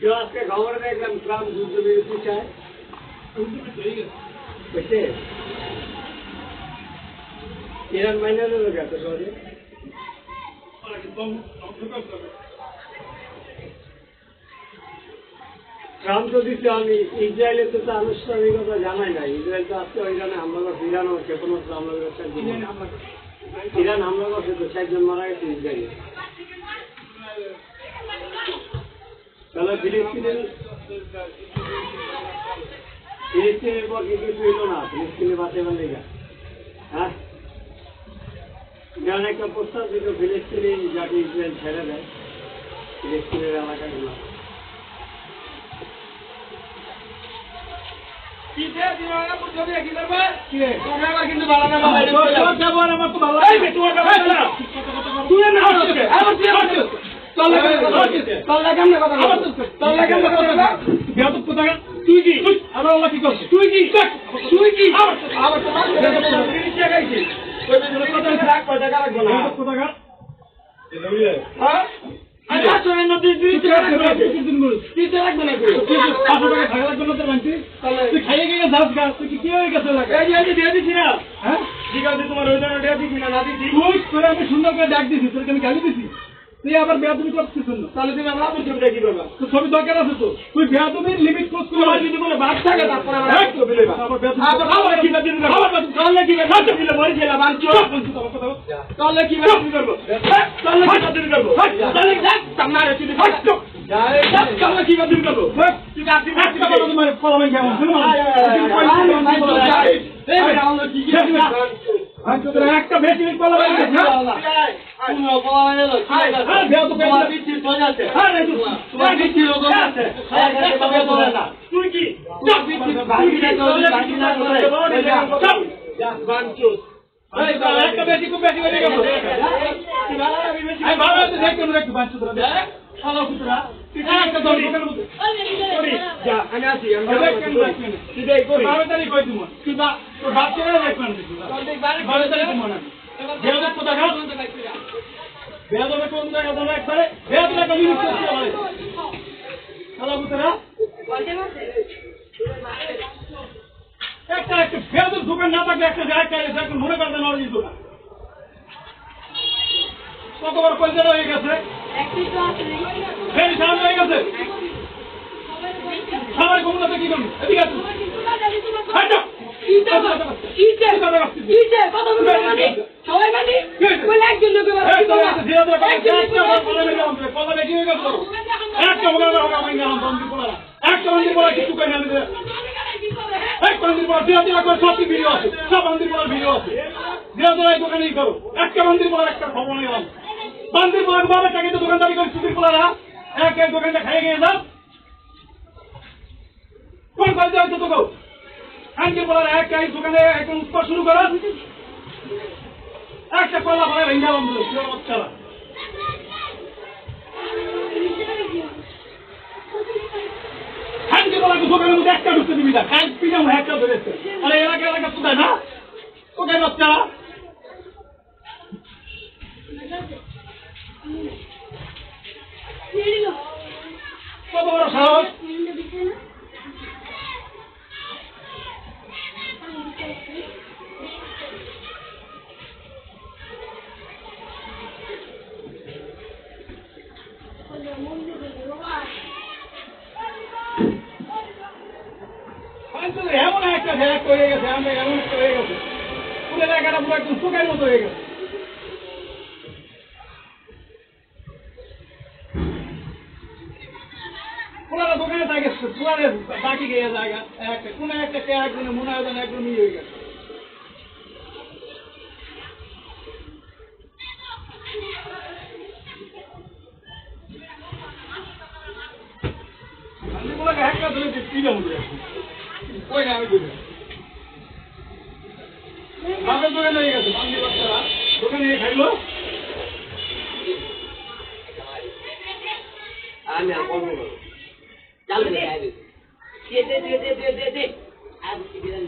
আজকে খবরে দেখলাম ট্রাম্প যুদ্ধবিরতি চায় বুঝছে ইরান মাইনে নেবে এত সহজে ট্রাম্প যদি আমি ইসরায়েলের তো আনুষ্ঠানিকতা জানাই না ইসরায়েল তো আজকে ইরানে হামলা করছে ইরানও ক্ষেপণাস্ত্র হামলা করছে ইরান হামলা করছে তো ৬০ জন মারা গেছে ইসরায়েলে তাহলে ফিলিস্তিনের পর কিছু হইল না ফিলিস্তিনে বাঁচাবার লেগা হ্যাঁ ইরান একটা প্রস্তাব দিল ফিলিস্তিনি যাকে ইসরায়েল ছেড়ে দেয় ফিলিস্তিনের এলাকাগুলো কিন্তু তুই কি আমার কি করছিস তুই কি খাইয়ে গিয়ে যাস গাছ তুই কি হয়ে গেছে দিয়ে দিচ্ছি না হ্যাঁ ঠিক আছে তোমার ওই জন্য দিচ্ছি না না দিচ্ছি আমি সুন্দর করে ডাক দিচ্ছি তোকে আমি গালি দিচ্ছি তুই আবার বেয়াদবি করছিস না তাহলে তুমি আমার আপন ছবিটা কি করবা তো ছবি দরকার আছে তো তুই বেয়াদবির লিমিট ক্রস করে আর যদি বলে ভাগ থাকে তারপর আবার একটু দিলে আবার বেয়াদবি আবার কি দিন আবার তাহলে কি করব দিলে মরে গেল মান চোখ তাহলে কি করব তাহলে কি দিন করব তাহলে দেখ সামনে তুই ফাস্ট তাহলে কি দিন করব তুই আপনি একটা বলো তোমার কলমে কেমন শুনো এই বেটা আমরা কি একটা বেশি কলমে বেয়াদবে কোন জায়গা ধরে একবারে বেয়াদবে কমিউনিস্ট করতে হয় শালা বুতরা একটা বেয়াদব দোকান না থাকলে একটা জায়গা এখন মনে করতে না দিত না কতবার পয়সা হয়ে গেছে সামনে হয়ে গেছে সবাই কমলাতে কি করবো এদিকে দোকানদারি করে ছুটির পোলারা এক এক দোকানটা খাই গিয়ে যাও কোন কাজে হয়তো তো আজকে বলার এক দোকানে একদম উৎপাদ শুরু করা একটা কলা বলে ভেঙ্গা বন্ধু বাচ্চারা আজকে বলা দোকানের মধ্যে একটা ঢুকতে দিবি না কাজ পিছাম একটা ধরেছে আরে এলাকা এলাকা কোথায় না কোথায় বাচ্চারা কত বড় সাহস এমন একটা ভ্যাক হয়ে গেছে আমরা এমন একটা হয়ে গেছে পুরো এলাকাটা পুরো একদম চোখের মতো হয়ে গেছে পুরানো দোকানে থাকে পুরানো বাকি গিয়ে জায়গা একটা কোনো একটা একজনে মনে হয় একদম ইয়ে হয়ে গেছে একটা ধরে দিলাম ওই না আমি বুঝলাম বাপের দোকানে হয়ে গেছে বান্দি বাচ্চারা দোকানে খাইলো আমি আর কর্ম করবো চালু দে আর কি বিরান